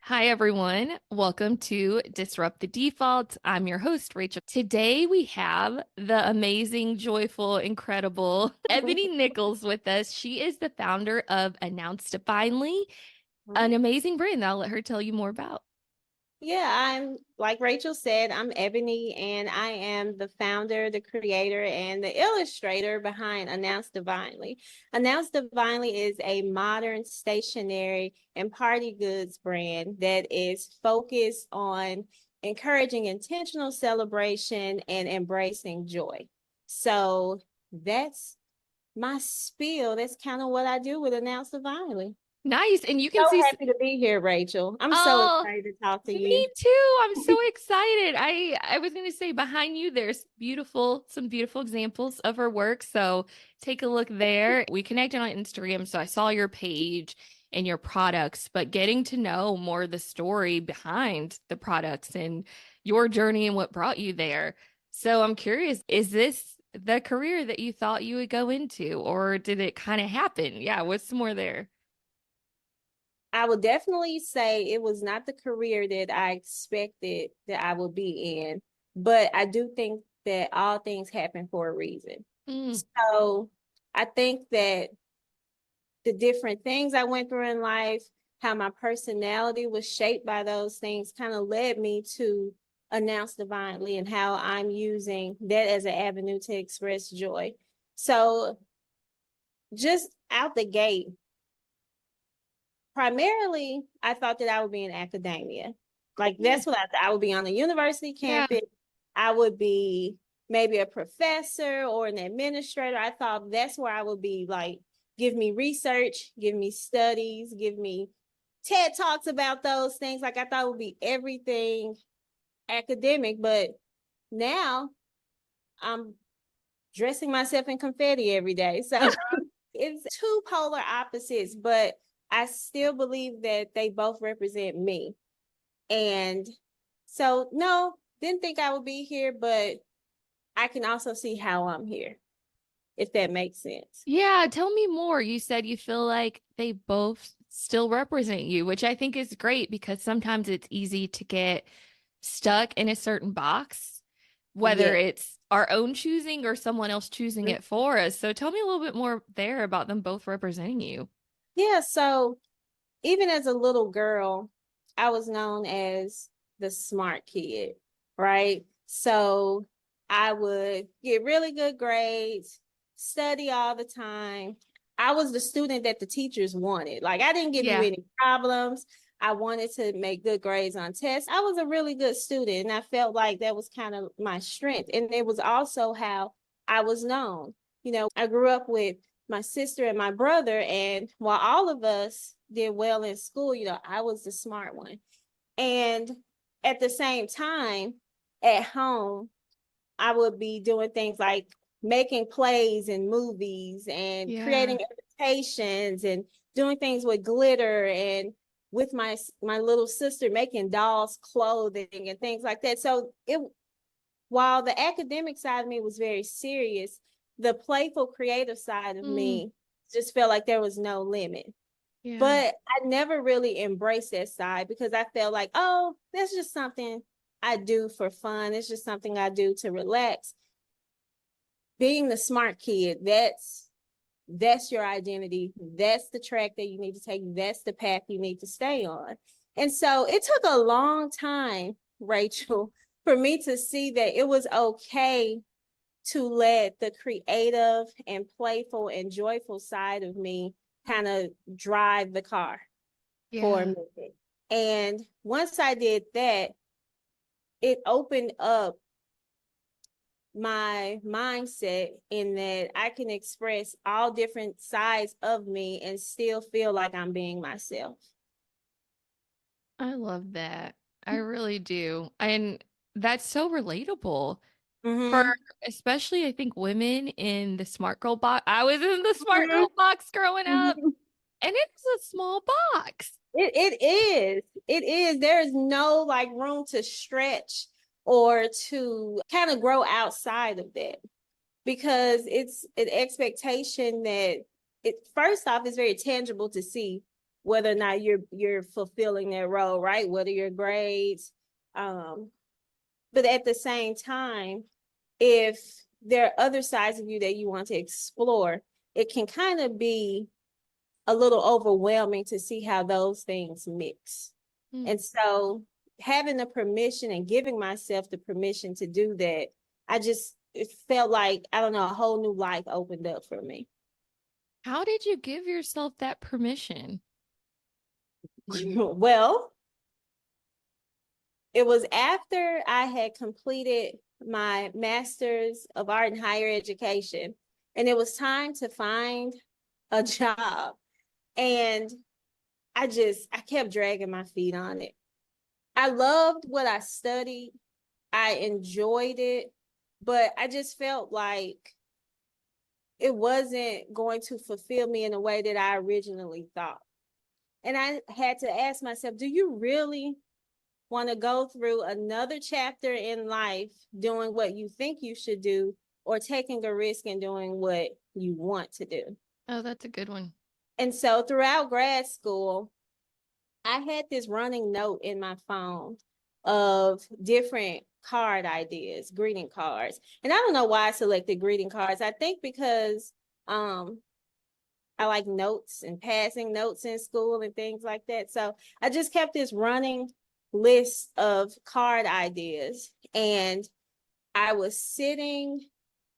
Hi, everyone. Welcome to Disrupt the Default. I'm your host, Rachel. Today we have the amazing, joyful, incredible Ebony Nichols with us. She is the founder of Announce Divinely, an amazing brand that I'll let her tell you more about. Yeah, I'm like Rachel said, I'm Ebony, and I am the founder, the creator, and the illustrator behind Announce Divinely. Announce Divinely is a modern stationery and party goods brand that is focused on encouraging intentional celebration and embracing joy. So that's my spiel. That's kind of what I do with Announce Divinely. Nice. And you So can see, happy to be here, Rachel. I'm so oh, excited to talk to you. me too. I'm so excited. I was going to say behind you there's some beautiful examples of her work. So take a look there. We connected on Instagram, so I saw your page and your products, but getting to know more of the story behind the products and your journey and what brought you there. So I'm curious, is this the career that you thought you would go into, or did it kind of happen? Yeah, what's more there? I would definitely say it was not the career that I expected that I would be in, but I do think that all things happen for a reason. Mm, So I think that the different things I went through in life, how my personality was shaped by those things, kind of led me to announce divinely and how I'm using that as an avenue to express joy. So just out the gate, primarily, I thought that I would be in academia. Like yeah, that's what I thought. I would be on a university yeah. campus. I would be maybe a professor or an administrator. I thought that's where I would be. Like, give me research, give me studies, give me TED Talks about those things. Like I thought it would be everything academic, but now I'm dressing myself in confetti every day. So it's two polar opposites, but I still believe that they both represent me. And so, no, didn't think I would be here, but I can also see how I'm here, if that makes sense. Yeah, tell me more. You said you feel like they both still represent you, which I think is great because sometimes it's easy to get stuck in a certain box, whether Yeah. it's our own choosing or someone else choosing it for us. So tell me a little bit more there about them both representing you. Yeah. So even as a little girl, I was known as the smart kid, right? So I would get really good grades, study all the time. I was the student that the teachers wanted. Like I didn't give you Yeah. any problems. I wanted to make good grades on tests. I was a really good student, and I felt like that was kind of my strength. And it was also how I was known. I grew up with my sister and my brother, and while all of us did well in school, I was the smart one. And at the same time, at home, I would be doing things like making plays and movies and Yeah. creating invitations and doing things with glitter and with my little sister making dolls clothing and things like that. So it while the academic side of me was very serious, the playful creative side of Mm, me just felt like there was no limit. yeah. But I never really embraced that side because I felt like, oh, that's just something I do for fun. It's just something I do to relax. Being the smart kid, that's your identity. That's the track that you need to take. That's the path you need to stay on. And so it took a long time, Rachel, for me to see that it was okay to let the creative and playful and joyful side of me kind of drive the car for a Yeah. minute. And once I did that, it opened up my mindset in that I can express all different sides of me and still feel like I'm being myself. I love that. I really do. And that's so relatable. For Mm-hmm. especially I think women in the smart girl box. I was in the smart girl box growing up, Mm-hmm. and it's a small box. It is. It is. There is no like room to stretch or to kind of grow outside of that because it's an expectation that it first off is very tangible to see. whether or not you're fulfilling that role, right? What are your grades? But at the same time, if there are other sides of you that you want to explore, it can kind of be a little overwhelming to see how those things mix. Mm. And so having the permission and giving myself the permission to do that, it felt like, I don't know, a whole new life opened up for me. How did you give yourself that permission? Well, it was after I had completed my master's of art in higher education, and it was time to find a job. And I kept dragging my feet on it. I loved what I studied. I enjoyed it, but I just felt like it wasn't going to fulfill me in a way that I originally thought. And I had to ask myself, do you really want to go through another chapter in life doing what you think you should do, or taking a risk and doing what you want to do? Oh, that's a good one. And so throughout grad school, I had this running note in my phone of different card ideas, greeting cards. And I don't know why I selected greeting cards. I think because I like notes and passing notes in school and things like that. So I just kept this running list of card ideas. And I was sitting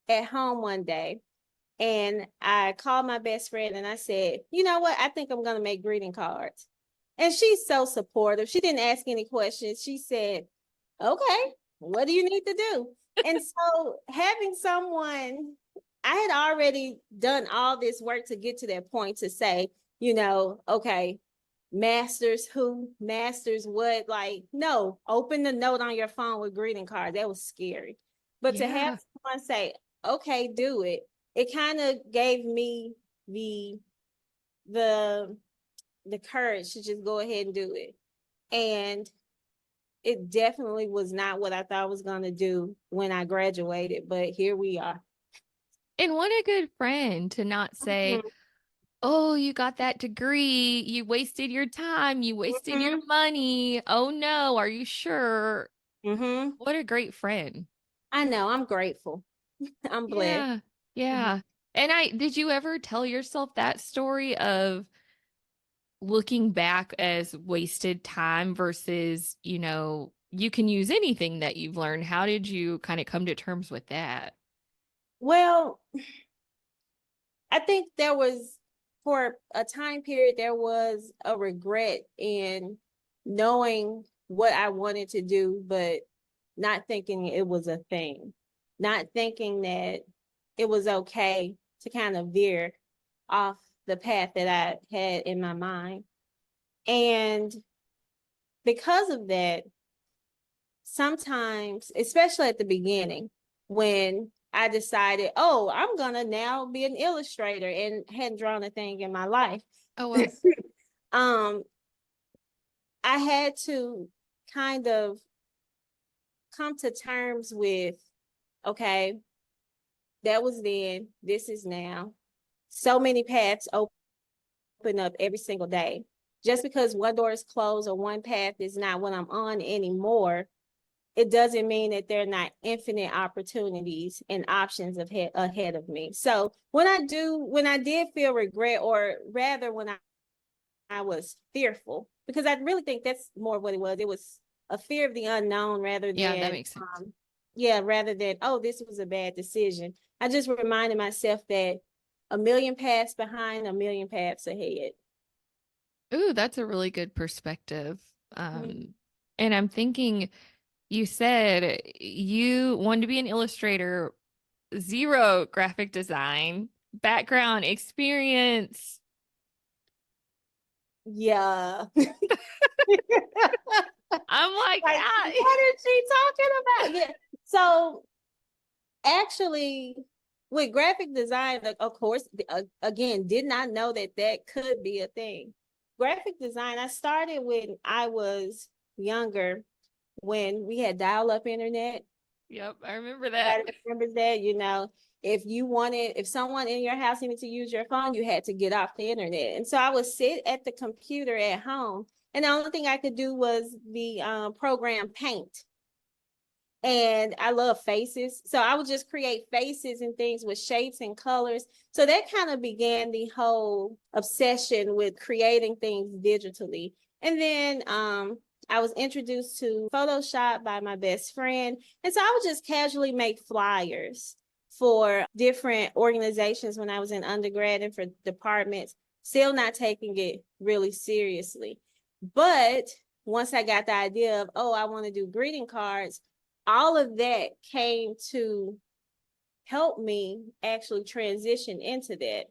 at home one day and I called my best friend and I said, you know what? I think I'm going to make greeting cards. And she's so supportive. She didn't ask any questions. She said, okay, what do you need to do? And so having someone, I had already done all this work to get to that point to say, okay, masters who, masters what, like, no, open the note on your phone with greeting cards. That was scary. But to have Yeah. someone say, okay, do it, it kind of gave me the the courage to just go ahead and do it. And it definitely was not what I thought I was going to do when I graduated, but here we are. And what a good friend to not say, Mm-hmm. oh, you got that degree. You wasted your time. You wasted your Mm-hmm. money. Oh no, are you sure? Mm-hmm. What a great friend. I know. I'm grateful. I'm blessed. Yeah. Mm-hmm. Yeah. And did you ever tell yourself that story of looking back as wasted time versus, you can use anything that you've learned? How did you kind of come to terms with that? Well, I think for a time period, there was a regret in knowing what I wanted to do, but not thinking it was a thing, not thinking that it was okay to kind of veer off the path that I had in my mind. And because of that, sometimes, especially at the beginning, when I decided, oh, I'm gonna now be an illustrator and hadn't drawn a thing in my life. Oh, well. um, I had to kind of come to terms with, okay, that was then, this is now. So many paths open up every single day. Just because one door is closed or one path is not what I'm on anymore, it doesn't mean that there are not infinite opportunities and options ahead of me. So when I did feel regret, or rather when I was fearful, because I really think that's more what it was. It was a fear of the unknown rather Yeah, that than, makes sense. rather than, oh, this was a bad decision. I just reminded myself that a million paths behind, a million paths ahead. Ooh, that's a really good perspective. Mm-hmm. And I'm thinking, you said you wanted to be an illustrator, zero graphic design, background experience. Yeah. I'm like, Like, ah. what is she talking about? Yeah. So actually, with graphic design, of course, again, did not know that that could be a thing. Graphic design, I started when I was younger, when we had dial-up internet. Yep, I remember that. Everybody remembers that, if someone in your house needed to use your phone, you had to get off the internet. And so I would sit at the computer at home, and the only thing I could do was the program Paint. And I love faces. So I would just create faces and things with shapes and colors. So that kind of began the whole obsession with creating things digitally. And then I was introduced to Photoshop by my best friend. And so I would just casually make flyers for different organizations when I was in undergrad and for departments, still not taking it really seriously. But once I got the idea of, oh, I want to do greeting cards, all of that came to help me actually transition into that.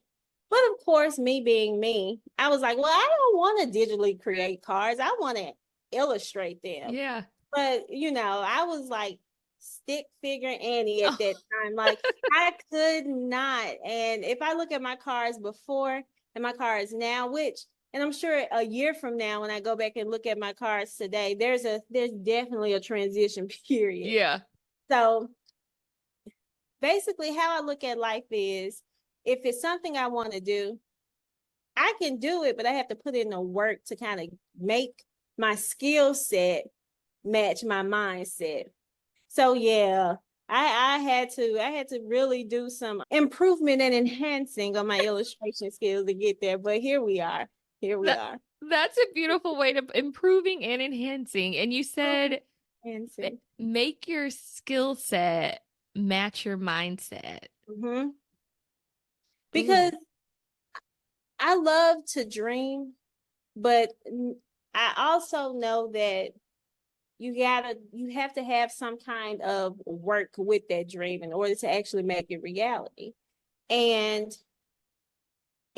But of course, me being me, I was like, well, I don't want to digitally create cards. I want to illustrate them. Yeah. But, I was like stick figure Annie at Oh, that time. Like, I could not. And if I look at my cards before and my cards now, and I'm sure a year from now, when I go back and look at my cards today, there's definitely a transition period. yeah. So basically, how I look at life is, if it's something I want to do, I can do it, but I have to put in the work to kind of make my skill set match my mindset. So yeah, I had to really do some improvement and enhancing on my illustration skills to get there. But here we are. Here we That are. that's a beautiful way to improving and enhancing. And you said Enhancing. make your skill set match your mindset. Mm-hmm. Because Ooh. I love to dream, but I also know that you have to have some kind of work with that dream in order to actually make it reality. And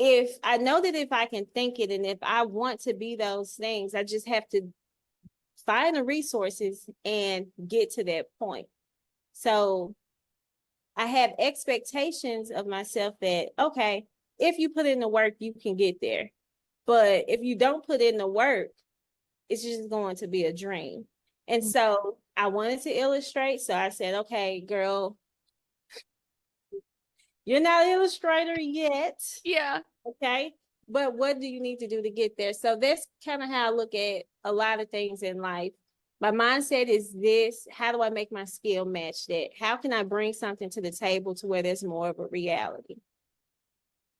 if I know that if I can think it and if I want to be those things, I just have to find the resources and get to that point. So I have expectations of myself that, okay, if you put in the work, you can get there. But if you don't put in the work, it's just going to be a dream. And so I wanted to illustrate. So I said, okay, girl, you're not an illustrator yet. Yeah. Okay. But what do you need to do to get there? So that's kind of how I look at a lot of things in life. My mindset is this: how do I make my skill match that? How can I bring something to the table to where there's more of a reality?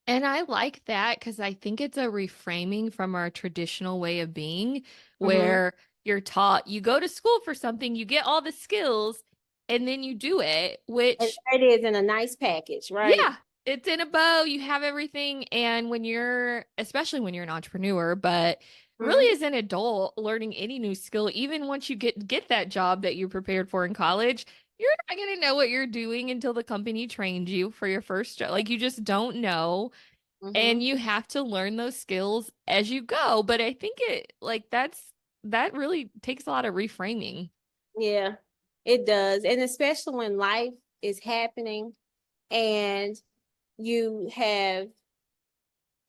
And I like that because I think it's a reframing from our traditional way of being, Mm-hmm. where you're taught you go to school for something, you get all the skills, and then you do it, And which, it is in a nice package, right? yeah, it's in a bow, you have everything. And especially when you're an entrepreneur, but Mm-hmm. really as an adult, learning any new skill, even once you get that job that you prepared for in college, you're not going to know what you're doing until the company trained you for your first job. Like you just don't know, Mm-hmm. and you have to learn those skills as you go. But I think that really takes a lot of reframing. Yeah, it does. And especially when life is happening and you have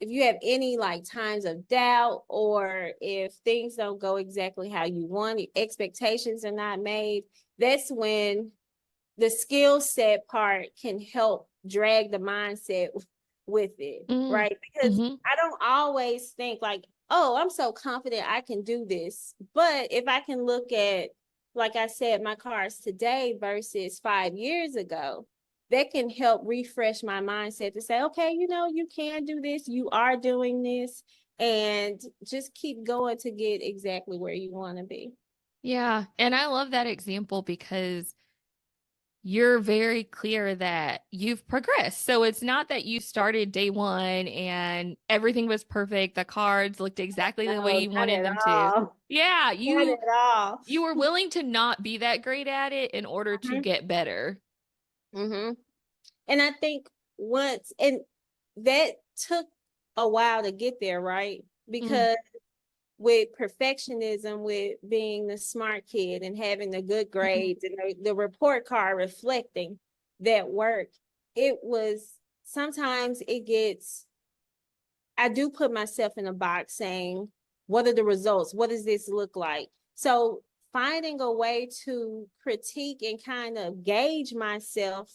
if you have any like times of doubt, or if things don't go exactly how you want, expectations are not made, that's when the skill set part can help drag the mindset with it, Mm, right? Because hmm. I don't always think like, oh, I'm so confident I can do this. But if I can look at, like I said, my cars today versus 5 years ago, that can help refresh my mindset to say, okay, you can do this, you are doing this, and just keep going to get exactly where you want to be. Yeah. And I love that example because you're very clear that you've progressed. So it's not that you started day one and everything was perfect. The cards looked exactly the way No, you not wanted at them to. all. Yeah, Not you at all. you were willing to not be that great at it in order to Mm-hmm. get better. Mm-hmm. And I think and that took a while to get there, right? Mm, Because with perfectionism, with being the smart kid and having the good mhm. grades and the report card reflecting that work, it was sometimes it gets, I do put myself in a box saying, what are the results? What does this look like? So finding a way to critique and kind of gauge myself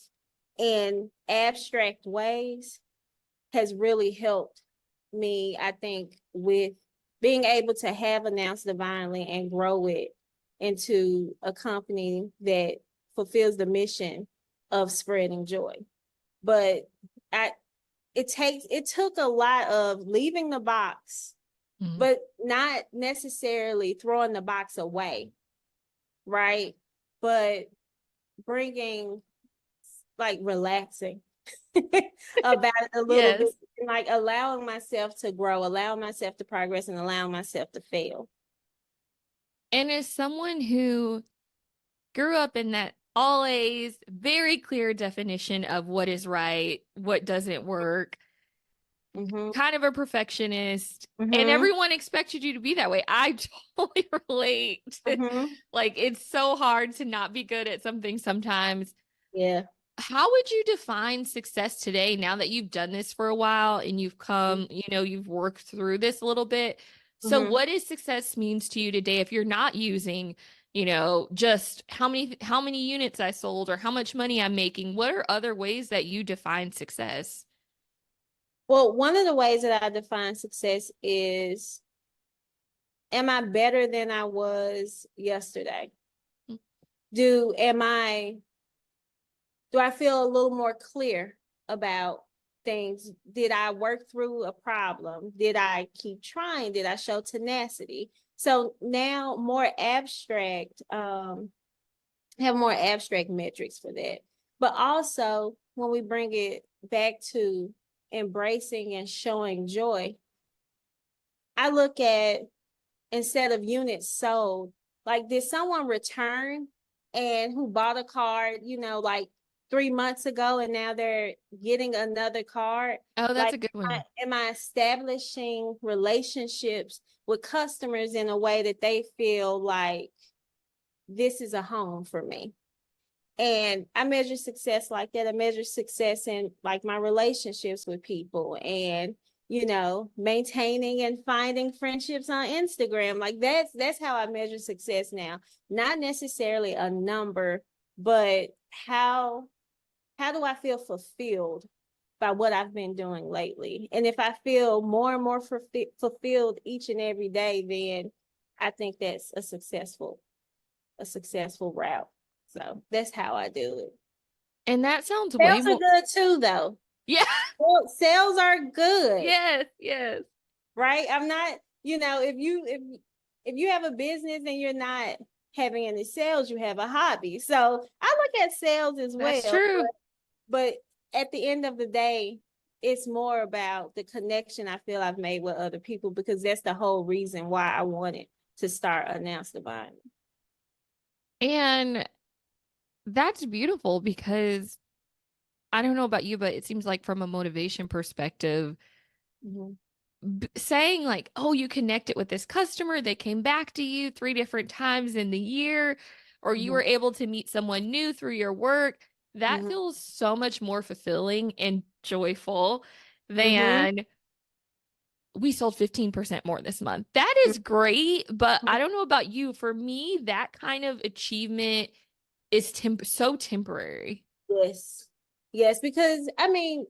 in abstract ways has really helped me, I think, with being able to have Announced Divinely and grow it into a company that fulfills the mission of spreading joy. But I it took a lot of leaving the box, Mhm. but not necessarily throwing the box away, right? But bringing, like, relaxing about it a little bit, Yes. and like allowing myself to grow, allowing myself to progress, and allowing myself to fail. And as someone who grew up in that all A's, very clear definition of what is right, what doesn't work, Mm-hmm. kind of a perfectionist, and Mm-hmm. everyone expected you to be that way. I totally relate. Mm-hmm. Like, it's so hard to not be good at something sometimes. Yeah. How would you define success today now that you've done this for a while and you've come, you've worked through this a little bit? So, Mm-hmm. what is success means to you today if you're not using, just how many units I sold or how much money I'm making? What are other ways that you define success? Well, one of the ways that I define success is, am I better than I was yesterday? Do am I do I feel a little more clear about things? Did I work through a problem? Did I keep trying? Did I show tenacity? So now more abstract, have more abstract metrics for that. But also when we bring it back to embracing and showing joy, I look at, instead of units sold, like, did someone return and who bought a card, like 3 months ago, and now they're getting another card? Oh, that's Like, a good one. am I establishing relationships with customers in a way that they feel like this is a home for me? And I measure success like that. I measure success in, like, my relationships with people, and maintaining and finding friendships on Instagram. Like, that's how I measure success now. Not necessarily a number, but how do I feel fulfilled by what I've been doing lately? And if I feel more and more fulfilled each and every day, then I think that's a successful route. So that's how I do it. And that sounds way Sales are more. good too, though. Yeah. Well, sales are good, Yes. Yes. right? I'm not, if you have a business and you're not having any sales, you have a hobby. So I look at sales as That's well, true. but at the end of the day, it's more about the connection I feel I've made with other people, because that's the whole reason why I wanted to start Announce Divine. And that's beautiful because I don't know about you, but it seems like from a motivation perspective, Mm-hmm. saying like, oh, you connected with this customer, they came back to you 3 different times in the year, or you Mm-hmm. were able to meet someone new through your work, that Mm-hmm. feels so much more fulfilling and joyful Mm-hmm. than we sold 15% more this month. That is great, but I don't know about you. For me, that kind of achievement is so temporary. Yes. Yes, because I mean,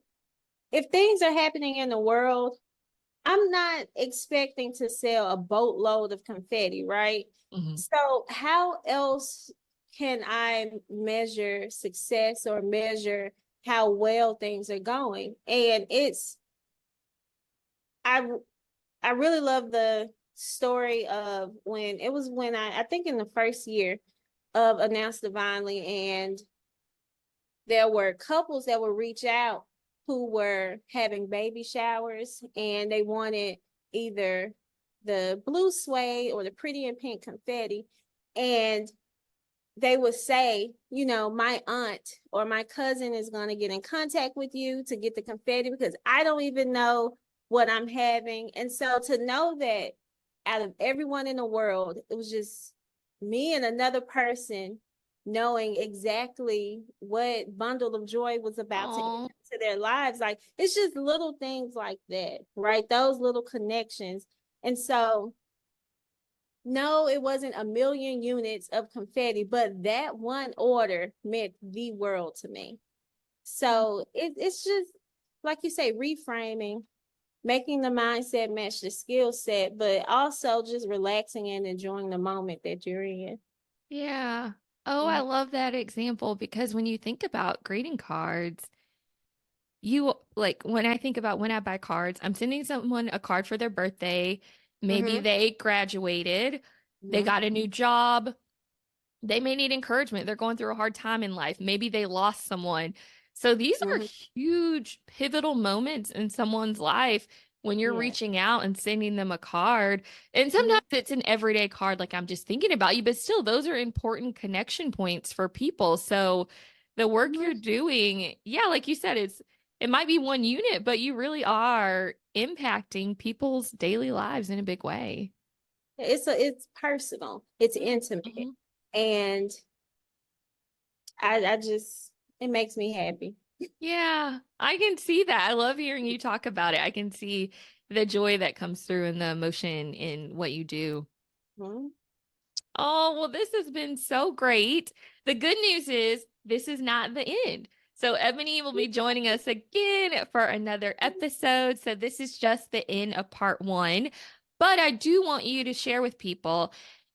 if things are happening in the world, I'm not expecting to sell a boatload of confetti, right? Mhm. So, how else can I measure success or measure how well things are going? And I, I really love the story of when I think in the first year of Announced Divinely, and there were couples that would reach out who were having baby showers, and they wanted either the blue suede or the pretty and pink confetti. And they would say, my aunt or my cousin is going to get in contact with you to get the confetti, because I don't even know what I'm having. And so to know that out of everyone in the world, it was just me and another person knowing exactly what bundle of joy was about to Oh, enter their lives. Like, it's just little things like that, right? Those little connections. And so, no, it wasn't a million units of confetti, but that one order meant the world to me. So it's just like you say, reframing, making the mindset match the skill set, but also just relaxing and enjoying the moment that you're in. Yeah. Oh, I Mhm. love that example because when you think about greeting cards, you like when I think about when I buy cards, I'm sending someone a card for their birthday. Maybe Mhm. they graduated, they Mhm. got a new job, they may need encouragement. They're going through a hard time in life. Maybe they lost someone. So these are Mhm. huge pivotal moments in someone's life when you're Yeah. reaching out and sending them a card. And sometimes Mhm. it's an everyday card, like I'm just thinking about you, but still, those are important connection points for people. So the work Mhm. you're doing, yeah, like you said, it might be one unit, but you really are impacting people's daily lives in a big way. It's personal, it's intimate, Mhm. and I just it makes me happy. Yeah, I can see that. I love hearing you talk about it. I can see the joy that comes through and the emotion in what you do. Mhm. Oh, well, this has been so great. The good news is this is not the end. So, Ebony will be joining us again for another episode. So, this is just the end of part one. But I do want you to share with people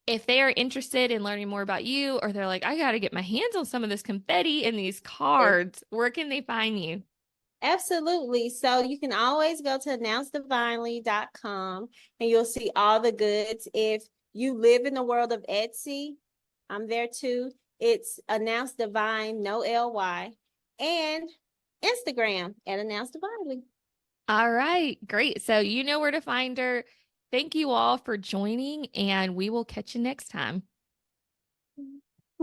if they are interested in learning more about you, or they're like, I got to get my hands on some of this confetti and these Yes. cards. Where can they find you? Absolutely. So you can always go to announcedivinely.com and you'll see all the goods. If you live in the world of Etsy, I'm there too. It's Announce Divine, no LY, and Instagram at Announce Divinely. All right, great. So you know where to find her. Thank you all for joining, and we will catch you next time.